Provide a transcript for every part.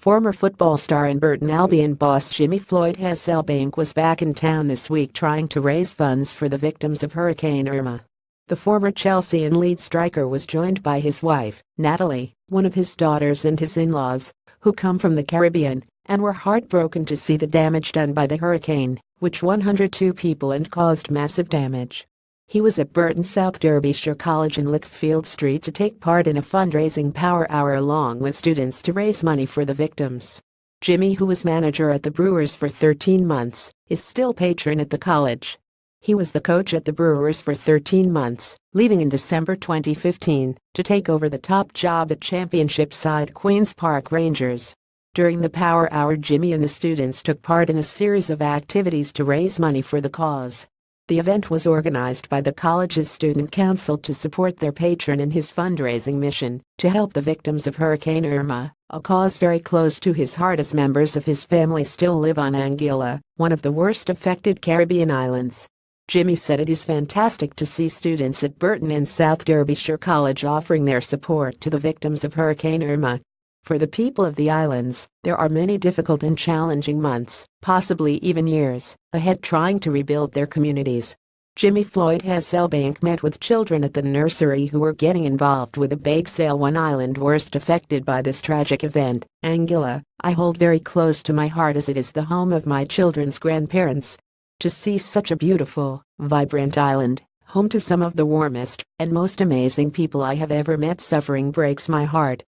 Former football star and Burton Albion boss Jimmy Floyd Hasselbaink was back in town this week trying to raise funds for the victims of Hurricane Irma. The former Chelsea and Leeds striker was joined by his wife, Natalie, one of his daughters and his in-laws, who come from the Caribbean, and were heartbroken to see the damage done by the hurricane, which 102 people and caused massive damage. He was at Burton South Derbyshire College in Lichfield Street to take part in a fundraising power hour along with students to raise money for the victims. Jimmy, who was manager at the Brewers for 13 months, is still patron at the college. He was the coach at the Brewers for 13 months, leaving in December 2015 to take over the top job at championship side Queen's Park Rangers. During the power hour, Jimmy and the students took part in a series of activities to raise money for the cause. The event was organized by the college's student council to support their patron in his fundraising mission to help the victims of Hurricane Irma, a cause very close to his heart as members of his family still live on Anguilla, one of the worst affected Caribbean islands. Jimmy said it is fantastic to see students at Burton and South Derbyshire College offering their support to the victims of Hurricane Irma. For the people of the islands, there are many difficult and challenging months, possibly even years, ahead trying to rebuild their communities. Jimmy Floyd Hasselbaink met with children at the nursery who were getting involved with a bake sale one island worst affected by this tragic event, Anguilla. I hold very close to my heart as it is the home of my children's grandparents. To see such a beautiful, vibrant island, home to some of the warmest and most amazing people I have ever met, suffering breaks my heart.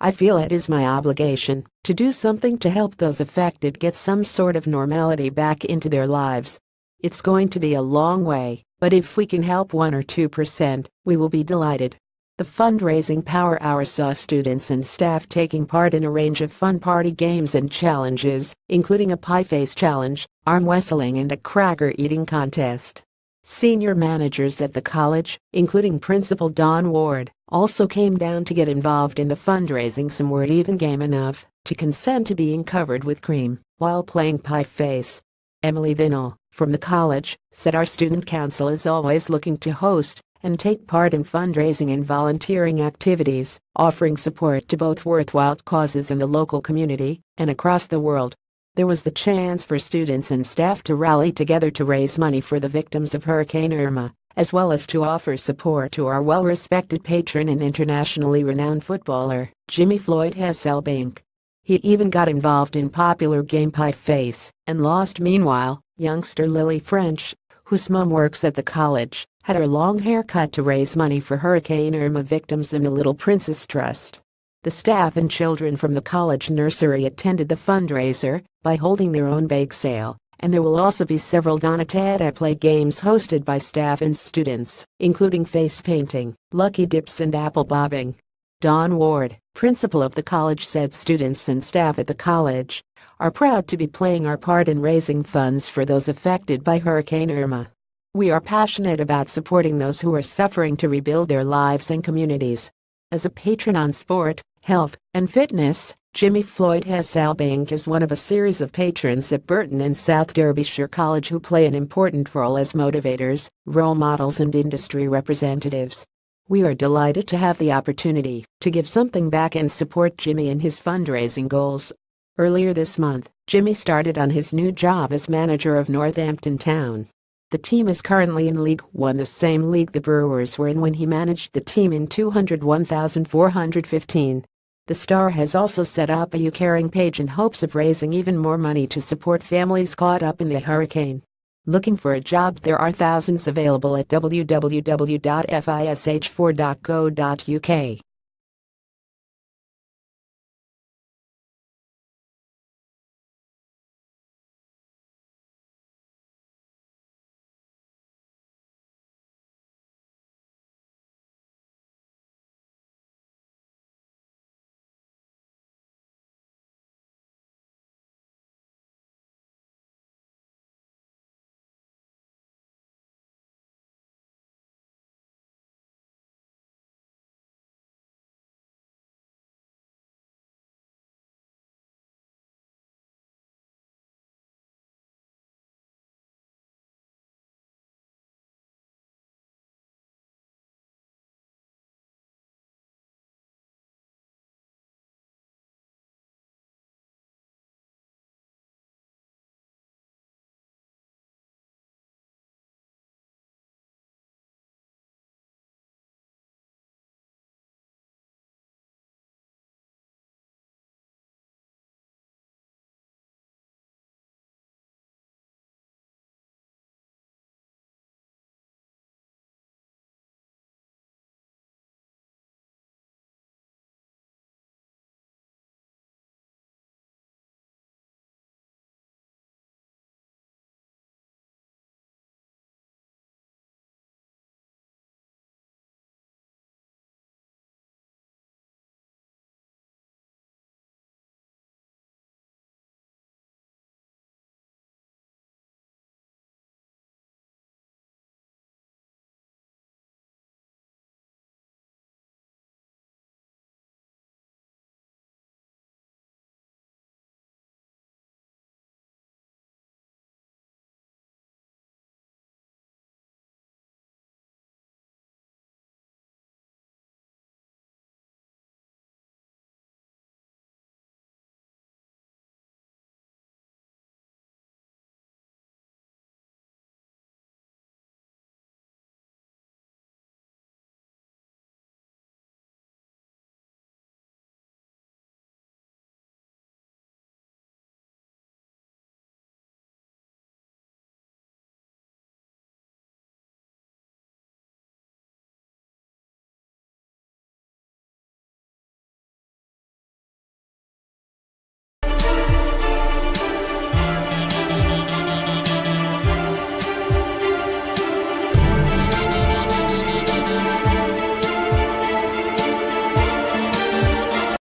I feel it is my obligation to do something to help those affected get some sort of normality back into their lives. It's going to be a long way, but if we can help 1 or 2%, we will be delighted. The fundraising power hour saw students and staff taking part in a range of fun party games and challenges, including a pie face challenge, arm wrestling, and a cracker eating contest. Senior managers at the college, including Principal Don Ward, also came down to get involved in the fundraising. Some were even game enough to consent to being covered with cream while playing pie face. Emily Vinnell, from the college, said our student council is always looking to host and take part in fundraising and volunteering activities, offering support to both worthwhile causes in the local community and across the world. There was the chance for students and staff to rally together to raise money for the victims of Hurricane Irma, as well as to offer support to our well-respected patron and internationally renowned footballer, Jimmy Floyd Hasselbaink. He even got involved in popular game pie face and lost. Meanwhile, youngster Lily French, whose mom works at the college, had her long hair cut to raise money for Hurricane Irma victims and the Little Princess Trust. The staff and children from the college nursery attended the fundraiser by holding their own bake sale, and there will also be several Donatella play games hosted by staff and students, including face painting, lucky dips, and apple bobbing. Don Ward, principal of the college, said students and staff at the college are proud to be playing our part in raising funds for those affected by Hurricane Irma. We are passionate about supporting those who are suffering to rebuild their lives and communities. As a patron on sport, health, and fitness, Jimmy Floyd Hasselbaink is one of a series of patrons at Burton and South Derbyshire College who play an important role as motivators, role models, and industry representatives. We are delighted to have the opportunity to give something back and support Jimmy in his fundraising goals. Earlier this month, Jimmy started on his new job as manager of Northampton Town. The team is currently in League One, the same league the Brewers were in when he managed the team in 2001-415. The star has also set up a YouCaring page in hopes of raising even more money to support families caught up in the hurricane. Looking for a job? There are thousands available at www.fish4.co.uk.